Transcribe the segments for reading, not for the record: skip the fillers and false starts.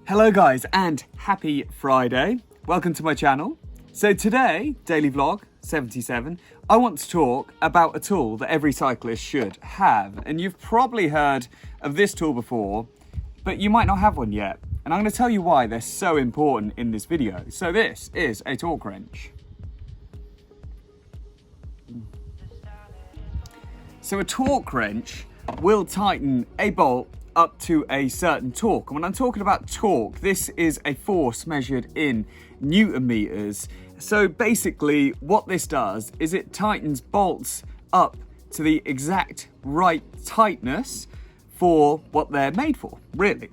Hello guys and happy Friday. Welcome to my channel. So today, daily vlog 77, I want to talk about a tool that every cyclist should have. And you've probably heard of this tool before, but you might not have one yet. And I'm going to tell you why they're so important in this video. So this is a torque wrench. So a torque wrench will tighten a bolt up to a certain torque. And when I'm talking about torque, this is a force measured in Newton meters. So basically what this does is it tightens bolts up to the exact right tightness for what they're made for, really.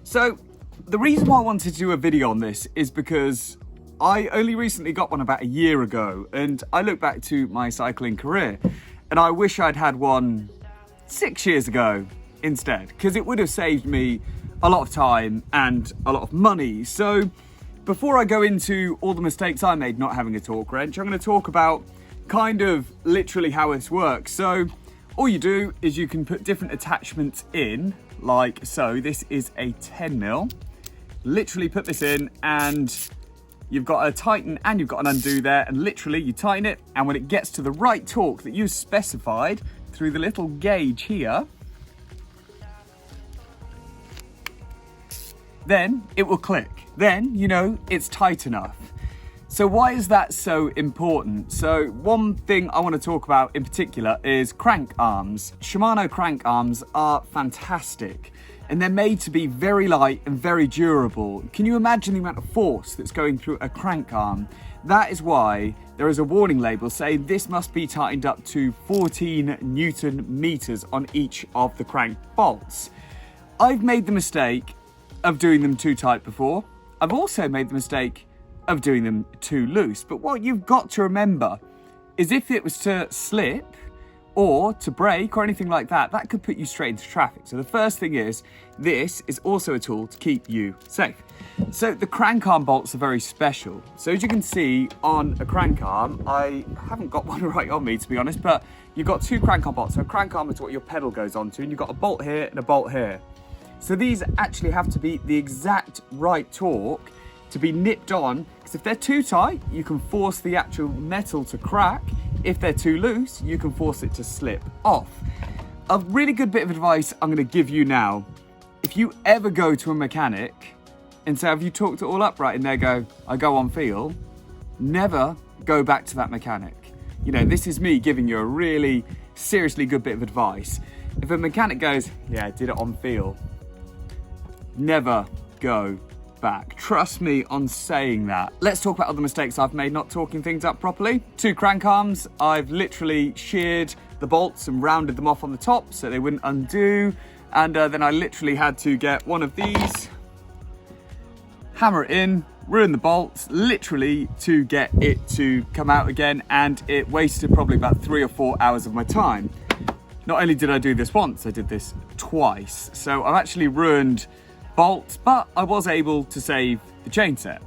So the reason why I wanted to do a video on this is because I only recently got one about a year ago, and I look back to my cycling career and I wish I'd had one 6 years ago instead, because it would have saved me a lot of time and a lot of money. So before I go into all the mistakes I made not having a torque wrench, I'm going to talk about kind of literally how this works. So all you do is you can put different attachments in, like so. This is a 10mm. Literally put this in and you've got a tighten and you've got an undo there, and literally you tighten it, and when it gets to the right torque that you specified through the little gauge here, then it will click. Then you know it's tight enough. So why is that so important? So one thing I want to talk about in particular is crank arms. Shimano crank arms are fantastic, and they're made to be very light and very durable. Can you imagine the amount of force that's going through a crank arm? That is why there is a warning label saying this must be tightened up to 14 Newton meters on each of the crank bolts. I've made the mistake of doing them too tight before. I've also made the mistake of doing them too loose. But what you've got to remember is if it was to slip or to break or anything like that, that could put you straight into traffic. So the first thing is, this is also a tool to keep you safe. So the crank arm bolts are very special. So as you can see on a crank arm, I haven't got one right on me to be honest, but you've got two crank arm bolts. So a crank arm is what your pedal goes onto, and you've got a bolt here and a bolt here. So these actually have to be the exact right torque to be nipped on, because if they're too tight, you can force the actual metal to crack. If they're too loose, you can force it to slip off. A really good bit of advice I'm going to give you now. If you ever go to a mechanic and say, have you torqued it all up right? And they go, I go on feel. Never go back to that mechanic. You know, this is me giving you a really seriously good bit of advice. If a mechanic goes, yeah, I did it on feel, never go back. Trust me on saying that. Let's talk about other mistakes I've made not torquing things up properly. Two crank arms, I've literally sheared the bolts and rounded them off on the top so they wouldn't undo. And then I literally had to get one of these, hammer it in, ruin the bolts, literally to get it to come out again. And it wasted probably about 3 or 4 hours of my time. Not only did I do this once, I did this twice. So I've actually ruined bolts, but I was able to save the chain set.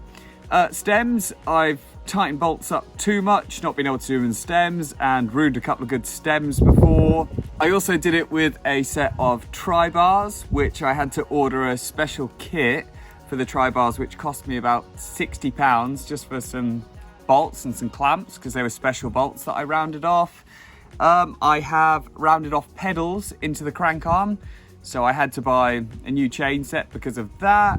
Stems, I've tightened bolts up too much, not been able to ruin stems, and ruined a couple of good stems before. I also did it with a set of tri-bars, which I had to order a special kit for the tri-bars, which cost me about £60 just for some bolts and some clamps, because they were special bolts that I rounded off. I have rounded off pedals into the crank arm, so I had to buy a new chain set because of that.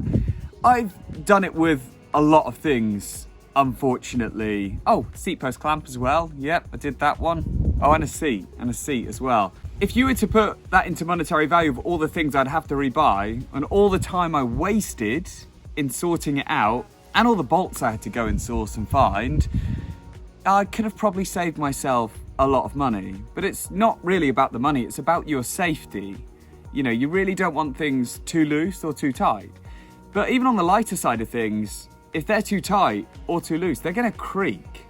I've done it with a lot of things, unfortunately. Oh, seat post clamp as well. Yep, I did that one. Oh, and a seat as well. If you were to put that into monetary value of all the things I'd have to rebuy and all the time I wasted in sorting it out and all the bolts I had to go and source and find, I could have probably saved myself a lot of money. But it's not really about the money, it's about your safety. You know, you really don't want things too loose or too tight. But even on the lighter side of things, if they're too tight or too loose, they're going to creak.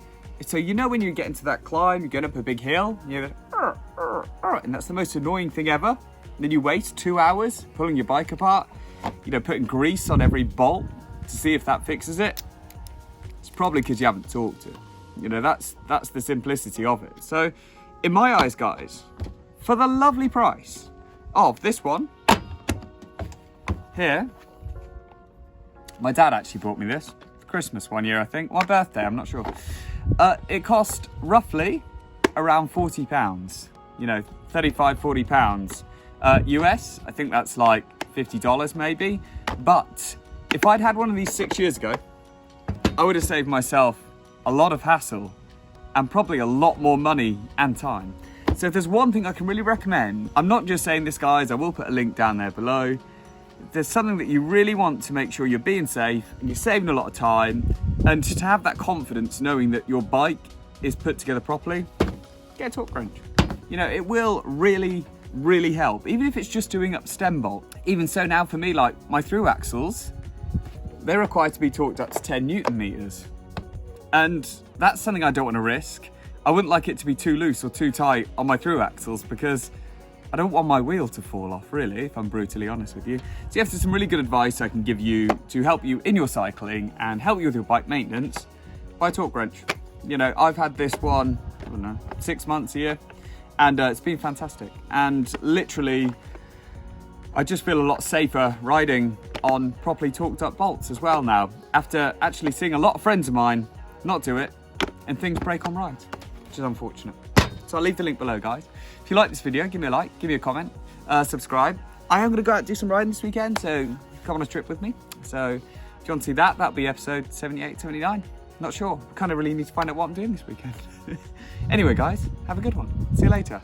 So you know when you get into that climb, you're going up a big hill, and and that's the most annoying thing ever. And then you waste 2 hours pulling your bike apart, you know, putting grease on every bolt to see if that fixes it. It's probably because you haven't torqued it. You know, that's the simplicity of it. So in my eyes, guys, for the lovely price of this one here, My dad actually bought me this for Christmas one year, I think. My birthday, I'm not sure. It cost roughly around £40, you know, 35, £40. US, I think that's like $50 maybe. But if I'd had one of these 6 years ago, I would have saved myself a lot of hassle and probably a lot more money and time. So if there's one thing I can really recommend, I'm not just saying this, guys, I will put a link down there below. If there's something that you really want to make sure you're being safe and you're saving a lot of time, and to have that confidence knowing that your bike is put together properly, get a torque wrench. You know, it will really help, even if it's just doing up stem bolt. Even so now for me, like my through axles, they're required to be torqued up to 10 Newton meters. And that's something I don't want to risk. I wouldn't like it to be too loose or too tight on my through axles because I don't want my wheel to fall off, really, if I'm brutally honest with you. So you have some really good advice I can give you to help you in your cycling and help you with your bike maintenance. Buy a torque wrench. You know, I've had this one, I don't know, 6 months, a year, and it's been fantastic. And literally, I just feel a lot safer riding on properly torqued up bolts as well now, after actually seeing a lot of friends of mine not do it and things break on rides, which is unfortunate. So I'll leave the link below, guys. If you like this video, give me a like, give me a comment, subscribe. I am going to go out and do some riding this weekend, so come on a trip with me. So if you want to see that, that'll be episode 78, 79. Not sure. Kind of really need to find out what I'm doing this weekend. Anyway, guys, have a good one. See you later.